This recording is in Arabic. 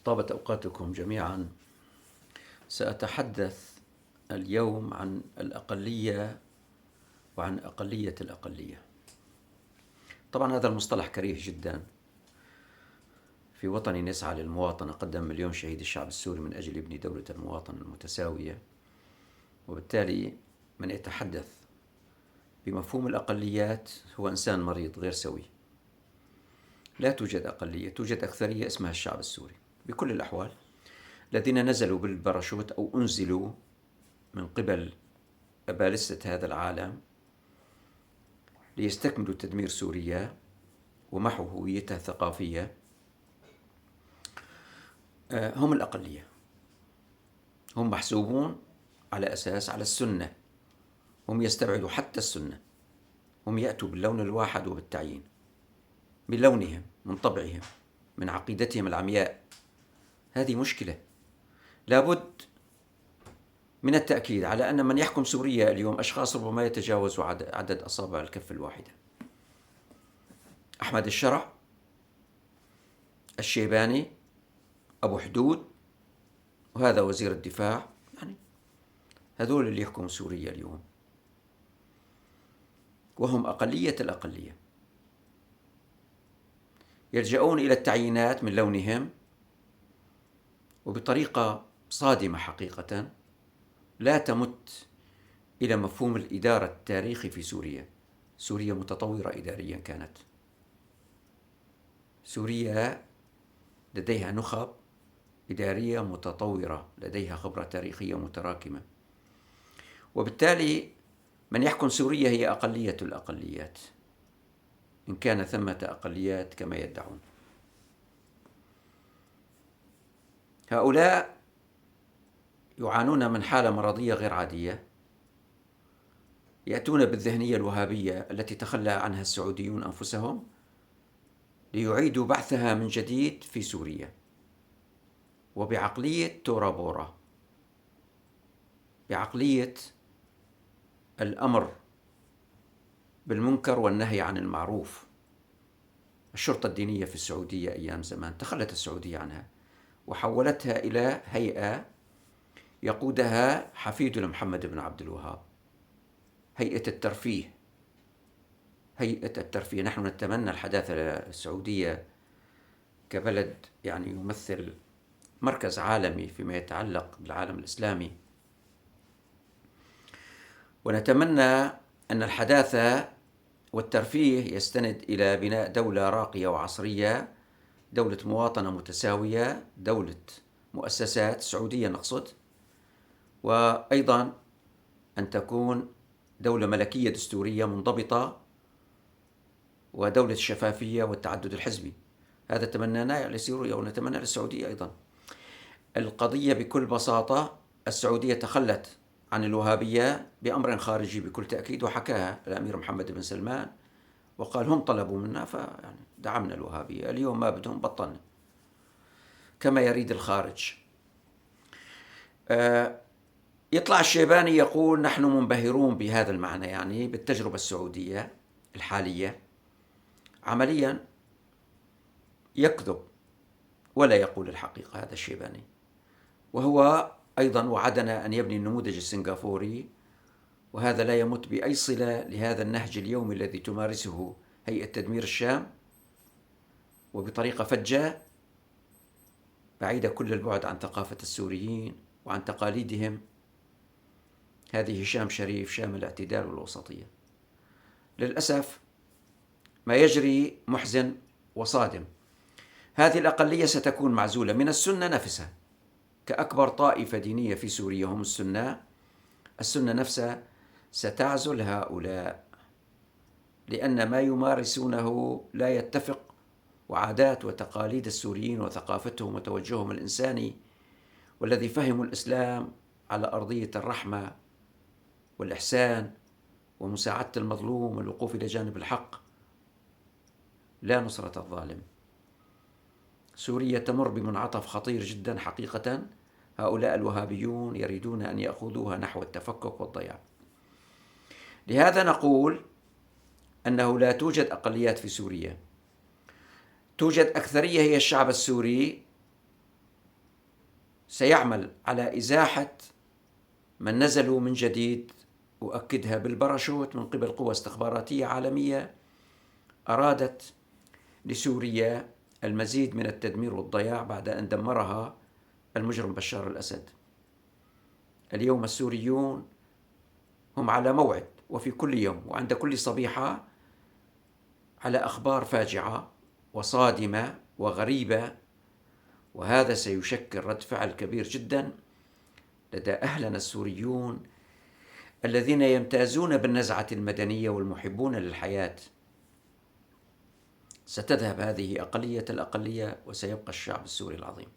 طابت أوقاتكم جميعا. سأتحدث اليوم عن الأقلية وعن أقلية الأقلية. طبعا هذا المصطلح كريه جدا. في وطن نسعى للمواطنة قدم مليون شهيد الشعب السوري من أجل يبني دولة المواطنة المتساوية، وبالتالي من يتحدث بمفهوم الأقليات هو إنسان مريض غير سوي. لا توجد أقلية، توجد أكثرية اسمها الشعب السوري بكل الأحوال، الذين نزلوا بالباراشوت أو أنزلوا من قبل أبالسة هذا العالم ليستكملوا تدمير سوريا ومحو هويتها الثقافية. هم الأقلية، هم محسوبون على أساس على السنة، هم يستبعدوا حتى السنة، هم يأتوا باللون الواحد وبالتعيين، من لونهم، من طبعهم، من عقيدتهم العمياء. هذه مشكلة. لابد من التأكيد على أن من يحكم سوريا اليوم أشخاص ربما يتجاوزوا عدد أصابع الكف الواحدة. أحمد الشرع، الشيباني، أبو حدود، وهذا وزير الدفاع، يعني هذول اللي يحكموا سوريا اليوم، وهم أقلية الأقلية. يلجؤون إلى التعيينات من لونهم وبطريقة صادمة حقيقة لا تمت إلى مفهوم الإدارة التاريخي في سوريا. سوريا متطورة إداريا كانت، سوريا لديها نخب إدارية متطورة، لديها خبرة تاريخية متراكمة، وبالتالي من يحكم سوريا هي أقلية الأقليات، إن كان ثمة أقليات كما يدعون. هؤلاء يعانون من حالة مرضية غير عادية، يأتون بالذهنية الوهابية التي تخلى عنها السعوديون أنفسهم ليعيدوا بعثها من جديد في سوريا، وبعقلية تورا بورا، بعقلية الأمر بالمنكر والنهي عن المعروف. الشرطة الدينية في السعودية أيام زمان تخلت السعودية عنها وحولتها إلى هيئة يقودها حفيد محمد بن عبد الوهاب، هيئة الترفيه. هيئة الترفيه، نحن نتمنى الحداثة السعودية كبلد يعني يمثل مركز عالمي فيما يتعلق بالعالم الإسلامي، ونتمنى أن الحداثة والترفيه يستند إلى بناء دولة راقية وعصرية، دولة مواطنة متساوية، دولة مؤسسات سعودية نقصد، وأيضا أن تكون دولة ملكية دستورية منضبطة، ودولة الشفافية والتعدد الحزبي. هذا تمنيناه لسوريا ونتمنى للسعودية أيضا. القضية بكل بساطة، السعودية تخلت عن الوهابية بأمر خارجي بكل تأكيد، وحكاها الأمير محمد بن سلمان وقال هم طلبوا منا فيعني دعمنا الوهابية، اليوم ما بدهم بطلنا كما يريد الخارج. يطلع الشيباني يقول نحن منبهرون بهذا المعنى، يعني بالتجربة السعودية الحالية. عمليا يكذب ولا يقول الحقيقة هذا الشيباني، وهو أيضا وعدنا أن يبني النموذج السنغافوري، وهذا لا يمت بأي صلة لهذا النهج اليومي الذي تمارسه هيئة تدمير الشام، وبطريقة فجة بعيدة كل البعد عن ثقافة السوريين وعن تقاليدهم. هذه شام شريف، شام الاعتدال والوسطية. للأسف ما يجري محزن وصادم. هذه الأقلية ستكون معزولة من السنة نفسها كأكبر طائفة دينية في سوريا، هم السنة. السنة نفسها ستعزل هؤلاء لأن ما يمارسونه لا يتفق، وعادات وتقاليد السوريين وثقافتهم وتوجههم الإنساني والذي فهموا الإسلام على أرضية الرحمة والإحسان ومساعدة المظلوم والوقوف إلى جانب الحق لا نصرة الظالم. سوريا تمر بمنعطف خطير جدا حقيقة. هؤلاء الوهابيون يريدون أن يأخذوها نحو التفكك والضياع. لهذا نقول أنه لا توجد أقليات في سوريا، توجد أكثرية هي الشعب السوري، سيعمل على إزاحة من نزلوا من جديد، أؤكدها بالباراشوت، من قبل قوى استخباراتية عالمية أرادت لسوريا المزيد من التدمير والضياع بعد أن دمرها المجرم بشار الأسد. اليوم السوريون هم على موعد، وفي كل يوم وعند كل صبيحة، على أخبار فاجعة وصادمة وغريبة، وهذا سيشكل رد فعل كبير جدا لدى أهلنا السوريون الذين يمتازون بالنزعة المدنية والمحبون للحياة. ستذهب هذه أقلية الأقلية وسيبقى الشعب السوري العظيم.